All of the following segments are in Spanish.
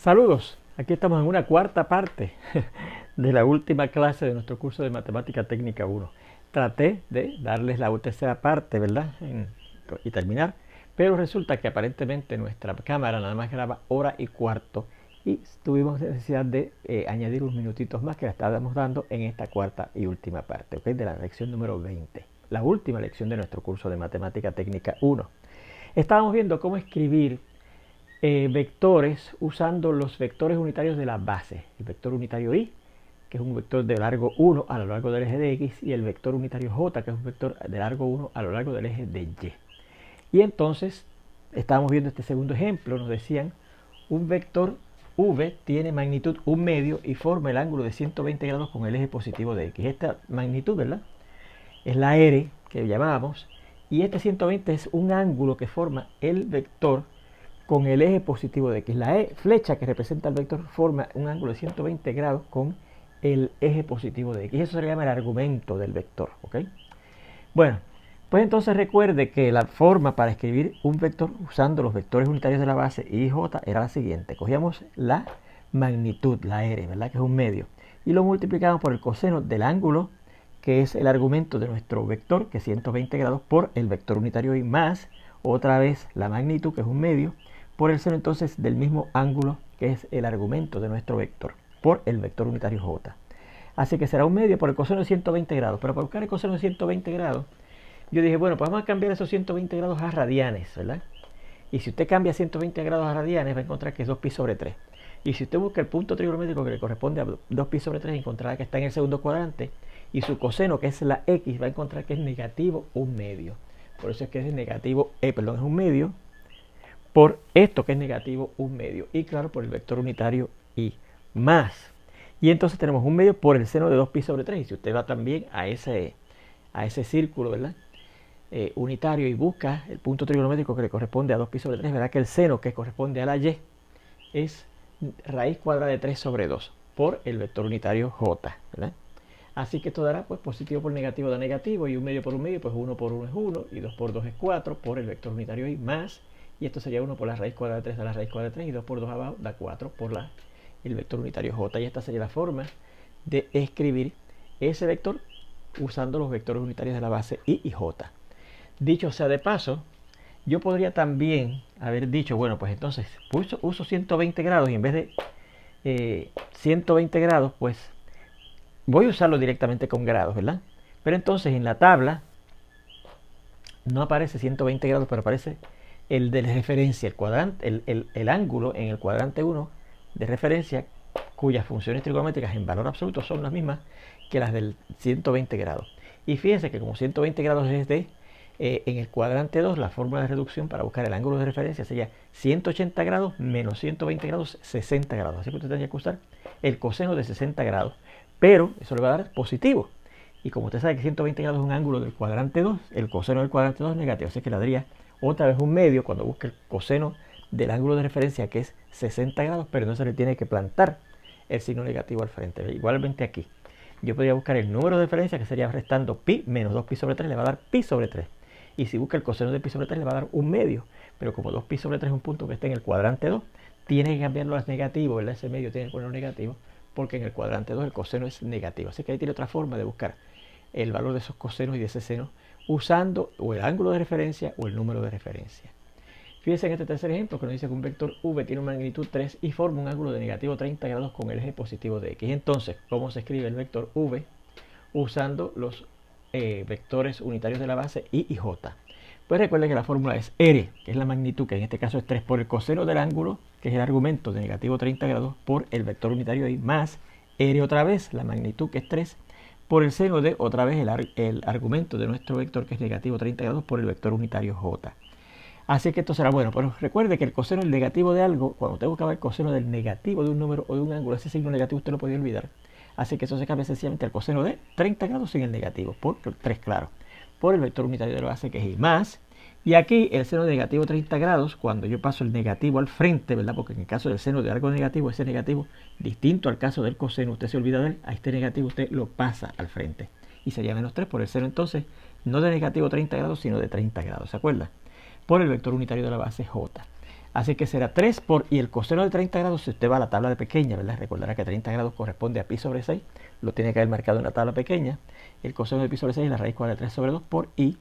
Saludos, aquí estamos en una cuarta parte de la última clase de nuestro curso de Matemática Técnica 1. Traté de darles la tercera parte, ¿verdad? Y terminar, pero resulta que aparentemente nuestra cámara nada más graba hora y cuarto y tuvimos necesidad de añadir unos minutitos más que la estábamos dando en esta cuarta y última parte, ¿ok? De la lección número 20, la última lección de nuestro curso de Matemática Técnica 1. Estábamos viendo cómo escribir vectores usando los vectores unitarios de la base. El vector unitario y, que es un vector de largo 1 a lo largo del eje de x, y el vector unitario j, que es un vector de largo 1 a lo largo del eje de y. Y entonces, estábamos viendo este segundo ejemplo, nos decían, un vector v tiene magnitud 1 medio y forma el ángulo de 120 grados con el eje positivo de x. Esta magnitud, ¿verdad?, es la r que llamábamos, y este 120 es un ángulo que forma el vector con el eje positivo de x. La flecha que representa el vector forma un ángulo de 120 grados con el eje positivo de x. Eso se le llama el argumento del vector, ¿ok? Bueno, pues entonces recuerde que la forma para escribir un vector usando los vectores unitarios de la base y y j era la siguiente. Cogíamos la magnitud, la r, ¿verdad?, que es un medio, y lo multiplicamos por el coseno del ángulo, que es el argumento de nuestro vector, que es 120 grados, por el vector unitario y más, otra vez la magnitud, que es un medio, por el seno entonces del mismo ángulo, que es el argumento de nuestro vector, por el vector unitario j. Así que será un medio por el coseno de 120 grados. Pero para buscar el coseno de 120 grados, yo dije, bueno, pues vamos a cambiar esos 120 grados a radianes, ¿verdad? Y si usted cambia 120 grados a radianes, va a encontrar que es 2pi sobre 3. Y si usted busca el punto trigonométrico que le corresponde a 2pi sobre 3, encontrará que está en el segundo cuadrante. Y su coseno, que es la x, va a encontrar que es negativo 1 medio. Por eso es que es negativo, es un medio, por esto que es negativo 1 medio, y claro, por el vector unitario y más. Y entonces tenemos 1 medio por el seno de 2pi sobre 3. Y si usted va también a ese círculo, ¿verdad?, unitario, y busca el punto trigonométrico que le corresponde a 2pi sobre 3, verá que el seno que corresponde a la y es raíz cuadrada de 3 sobre 2 por el vector unitario j, ¿verdad? Así que esto dará pues positivo por negativo da negativo, y 1 medio por 1 medio, pues 1 por 1 es 1, y 2 por 2 es 4 por el vector unitario y más. Y esto sería 1 por la raíz cuadrada de 3 da la raíz cuadrada de 3, y 2 por 2 abajo da 4 por el vector unitario j. Y esta sería la forma de escribir ese vector usando los vectores unitarios de la base y j. Dicho sea de paso, yo podría también haber dicho, bueno, pues entonces uso 120 grados, y en vez de 120 grados, pues voy a usarlo directamente con grados, ¿verdad? Pero entonces en la tabla no aparece 120 grados, pero aparece el de referencia, el cuadrante, el ángulo en el cuadrante 1 de referencia, cuyas funciones trigonométricas en valor absoluto son las mismas que las del 120 grados. Y fíjense que como 120 grados es en el cuadrante 2, la fórmula de reducción para buscar el ángulo de referencia sería 180 grados menos 120 grados, 60 grados. Así que usted tendría que usar el coseno de 60 grados, pero eso le va a dar positivo. Y como usted sabe que 120 grados es un ángulo del cuadrante 2, el coseno del cuadrante 2 es negativo. Así que le daría otra vez un medio cuando busque el coseno del ángulo de referencia, que es 60 grados, pero no se le tiene que plantar el signo negativo al frente. Igualmente aquí, yo podría buscar el número de referencia, que sería restando pi menos 2pi sobre 3, le va a dar pi sobre 3. Y si busca el coseno de pi sobre 3, le va a dar un medio. Pero como 2pi sobre 3 es un punto que está en el cuadrante 2, tiene que cambiarlo a negativo, ¿verdad? Ese medio tiene que ponerlo negativo, porque en el cuadrante 2 el coseno es negativo. Así que ahí tiene otra forma de buscar el valor de esos cosenos y de ese seno usando o el ángulo de referencia o el número de referencia. Fíjense en este tercer ejemplo que nos dice que un vector v tiene una magnitud 3 y forma un ángulo de negativo 30 grados con el eje positivo de x. Entonces, ¿cómo se escribe el vector v? Usando los vectores unitarios de la base y j. Pues recuerden que la fórmula es r, que es la magnitud, que en este caso es 3, por el coseno del ángulo, que es el argumento de negativo 30 grados, por el vector unitario y más r otra vez, la magnitud, que es 3, por el seno de otra vez el argumento de nuestro vector, que es negativo 30 grados, por el vector unitario j. Así que esto será bueno, pero recuerde que el coseno del negativo de algo, cuando usted buscaba el coseno del negativo de un número o de un ángulo, ese signo negativo usted lo podía olvidar. Así que eso se cambia sencillamente al coseno de 30 grados sin el negativo, por 3, claro, por el vector unitario de la base, que es y más. Y aquí el seno de negativo 30 grados, cuando yo paso el negativo al frente, ¿verdad? Porque en el caso del seno de algo negativo, ese negativo, distinto al caso del coseno, usted se olvida de él, a este negativo usted lo pasa al frente. Y sería menos 3 por el seno entonces, no de negativo 30 grados, sino de 30 grados, ¿se acuerda? Por el vector unitario de la base j. Así que será 3 por, y el coseno de 30 grados, si usted va a la tabla de pequeña, ¿verdad? Recordará que 30 grados corresponde a pi sobre 6, lo tiene que haber marcado en la tabla pequeña. El coseno de pi sobre 6 es la raíz cuadrada de 3 sobre 2 por i,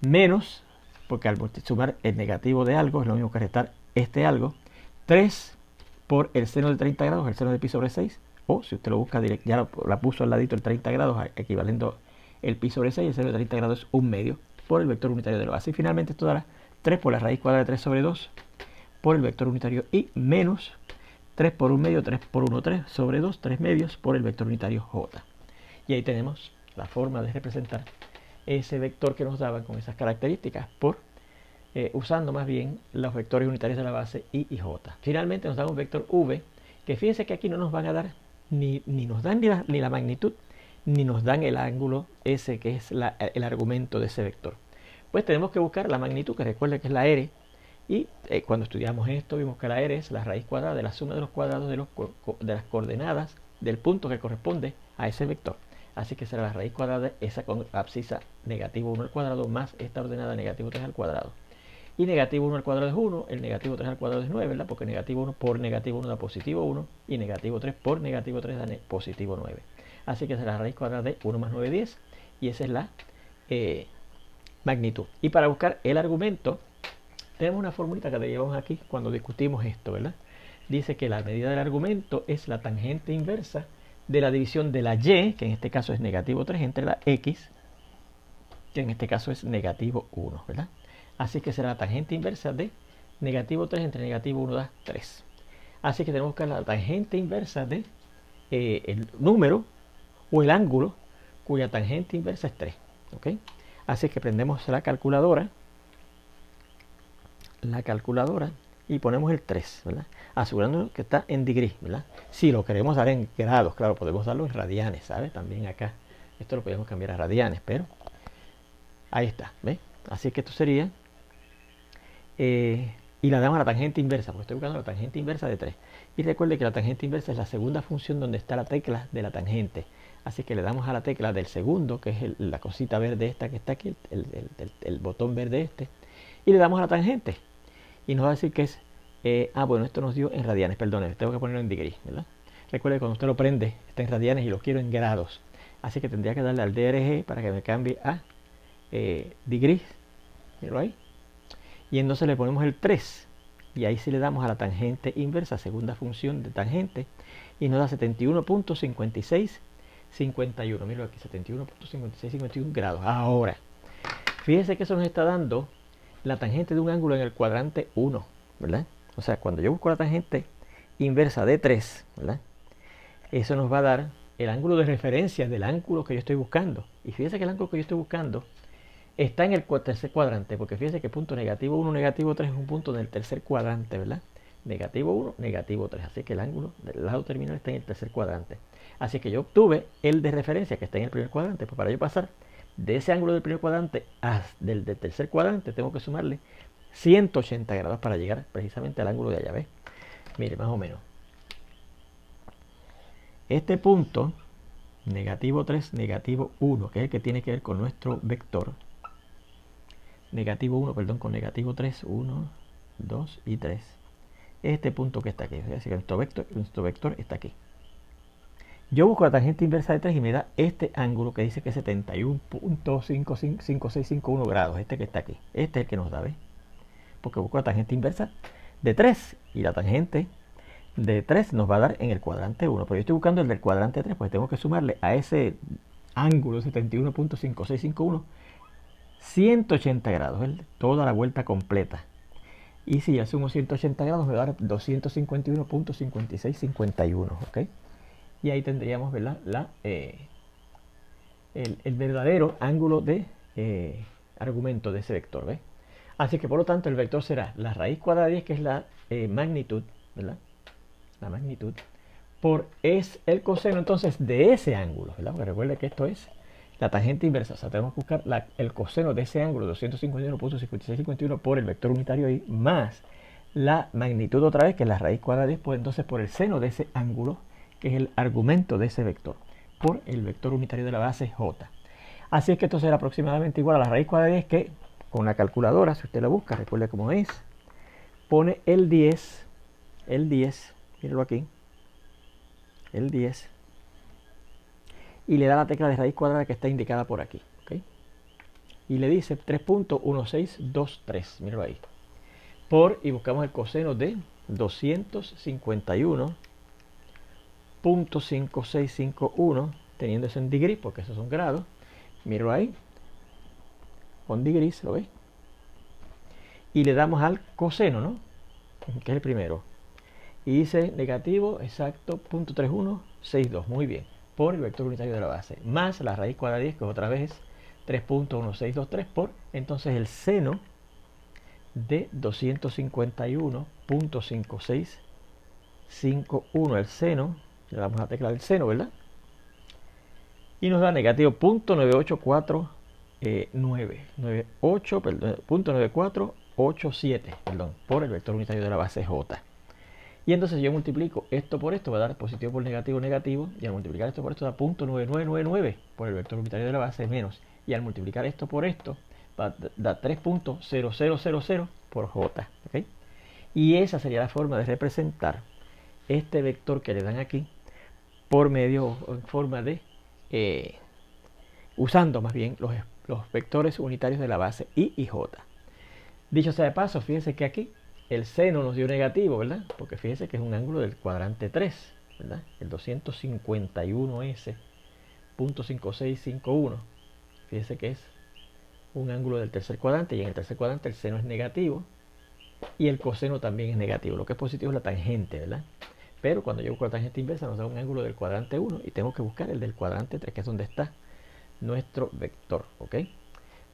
menos, porque al sumar el negativo de algo es lo mismo que restar este algo, 3 por el seno de 30 grados, el seno de pi sobre 6, o si usted lo busca directo, ya la puso al ladito el 30 grados, equivalendo el pi sobre 6, el seno de 30 grados es 1 medio por el vector unitario de la base. Y finalmente esto dará 3 por la raíz cuadrada de 3 sobre 2 por el vector unitario i, menos 3 por 1 medio, 3 por 1, 3 sobre 2, 3 medios por el vector unitario j. Y ahí tenemos la forma de representar ese vector que nos daban con esas características usando más bien los vectores unitarios de la base i y j. Finalmente nos da un vector v, que fíjense que aquí no nos van a dar ni nos dan ni la magnitud, ni nos dan el ángulo ese que es el argumento de ese vector. Pues tenemos que buscar la magnitud, que recuerden que es la r, y cuando estudiamos esto vimos que la r es la raíz cuadrada de la suma de los cuadrados de las coordenadas del punto que corresponde a ese vector. Así que será la raíz cuadrada de esa con abscisa negativo 1 al cuadrado más esta ordenada negativo 3 al cuadrado. Y negativo 1 al cuadrado es 1, el negativo 3 al cuadrado es 9, ¿verdad? Porque negativo 1 por negativo 1 da positivo 1 y negativo 3 por negativo 3 da positivo 9. Así que será la raíz cuadrada de 1 más 9, 10, y esa es la magnitud. Y para buscar el argumento, tenemos una formulita que le llevamos aquí cuando discutimos esto, ¿verdad? Dice que la medida del argumento es la tangente inversa de la división de la y, que en este caso es negativo 3, entre la x, que en este caso es negativo 1, ¿verdad? Así que será la tangente inversa de negativo 3 entre negativo 1 da 3. Así que tenemos que buscar la tangente inversa de el número o el ángulo cuya tangente inversa es 3. ¿Ok? Así que prendemos la calculadora y ponemos el 3, ¿verdad? Asegurándonos que está en degrees, ¿verdad? Si lo queremos dar en grados, claro, podemos darlo en radianes, ¿sabes? También acá, esto lo podemos cambiar a radianes, pero ahí está, ¿ves? Así que esto sería, y la damos a la tangente inversa, porque estoy buscando la tangente inversa de 3. Y recuerde que la tangente inversa es la segunda función donde está la tecla de la tangente. Así que le damos a la tecla del segundo, que es la cosita verde esta que está aquí, el botón verde este, y le damos a la tangente. Y nos va a decir que es, bueno, esto nos dio en radianes, perdón, tengo que ponerlo en degrees, ¿verdad? Recuerde que cuando usted lo prende, está en radianes y lo quiero en grados. Así que tendría que darle al DRG para que me cambie a degrees, míralo ahí. Y entonces le ponemos el 3. Y ahí sí le damos a la tangente inversa, segunda función de tangente, y nos da 71.5651. Míralo aquí, 71.5651 grados. Ahora, fíjense que eso nos está dando la tangente de un ángulo en el cuadrante 1, ¿verdad? O sea, cuando yo busco la tangente inversa de 3, ¿verdad? Eso nos va a dar el ángulo de referencia del ángulo que yo estoy buscando. Y fíjense que el ángulo que yo estoy buscando está en el tercer cuadrante, porque fíjense que punto negativo 1, negativo 3 es un punto del tercer cuadrante, ¿verdad? Negativo 1, negativo 3. Así que el ángulo del lado terminal está en el tercer cuadrante. Así que yo obtuve el de referencia que está en el primer cuadrante. Pues para yo pasar de ese ángulo del primer cuadrante del tercer cuadrante, tengo que sumarle 180 grados para llegar precisamente al ángulo de allá, ¿ves? Mire, más o menos. Este punto, negativo 3, negativo 1, que es el que tiene que ver con nuestro vector. Negativo 1, perdón, con negativo 3, 1, 2 y 3. Este punto que está aquí, es decir, nuestro vector está aquí. Yo busco la tangente inversa de 3 y me da este ángulo que dice que es 71.5651 grados, este que está aquí. Este es el que nos da, ¿ves? Porque busco la tangente inversa de 3 y la tangente de 3 nos va a dar en el cuadrante 1. Pero yo estoy buscando el del cuadrante 3, pues tengo que sumarle a ese ángulo 71.5651 180 grados, toda la vuelta completa. Y si ya sumo 180 grados me va a dar 251.5651, ¿ok? Y ahí tendríamos, ¿verdad? El verdadero ángulo de argumento de ese vector, ¿ves? Así que por lo tanto el vector será la raíz cuadrada de 10, que es la magnitud, ¿verdad? La magnitud, por es el coseno entonces de ese ángulo, ¿verdad? Porque recuerde que esto es la tangente inversa, o sea, tenemos que buscar el coseno de ese ángulo, 251.5651 por el vector unitario y más la magnitud otra vez, que es la raíz cuadrada de 10, pues entonces por el seno de ese ángulo, que es el argumento de ese vector, por el vector unitario de la base j. Así es que esto será aproximadamente igual a la raíz cuadrada de 10, que con la calculadora, si usted la busca, recuerde cómo es, pone el 10, míralo aquí, el 10, y le da la tecla de raíz cuadrada que está indicada por aquí, ¿okay? Y le dice 3.1623, míralo ahí, y buscamos el coseno de 251.5651, teniendo eso en degrees, porque esos son grados, míralo ahí, con degrees, ¿lo ves? Y le damos al coseno, ¿no? Que es el primero. Y dice negativo, exacto, 0.3162, muy bien, por el vector unitario de la base, más la raíz cuadrada de 10, que otra vez es 3.1623, entonces el seno de 251.5651, el seno, le damos la tecla del seno, ¿verdad? Y nos da negativo 0.9487, por el vector unitario de la base J. Y entonces yo multiplico esto por esto, va a dar positivo por negativo, negativo, y al multiplicar esto por esto da 0.9999 por el vector unitario de la base menos, y al multiplicar esto por esto va a dar 3.0000 por J, ¿okay? Y esa sería la forma de representar este vector que le dan aquí por medio, en forma de, usando más bien los vectores unitarios de la base I y J. Dicho sea de paso, fíjense que aquí el seno nos dio negativo, ¿verdad? Porque fíjense que es un ángulo del cuadrante 3, ¿verdad? El 251S.5651. Fíjense que es un ángulo del tercer cuadrante, y en el tercer cuadrante el seno es negativo y el coseno también es negativo. Lo que es positivo es la tangente, ¿verdad? Pero cuando yo busco la tangente inversa nos da un ángulo del cuadrante 1 y tengo que buscar el del cuadrante 3, que es donde está nuestro vector, ¿ok?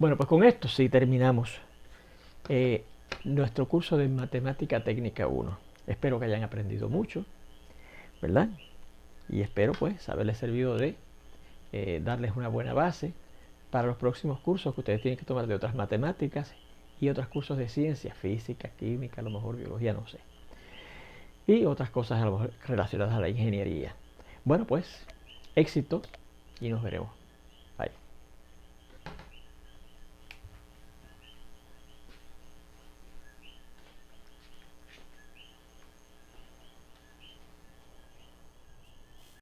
Bueno, pues con esto sí terminamos nuestro curso de Matemática Técnica 1. Espero que hayan aprendido mucho, ¿verdad? Y espero pues haberles servido de darles una buena base para los próximos cursos que ustedes tienen que tomar de otras matemáticas y otros cursos de ciencia, física, química, a lo mejor biología, no sé. Y otras cosas a lo mejor relacionadas a la ingeniería. Bueno, pues éxito y nos veremos.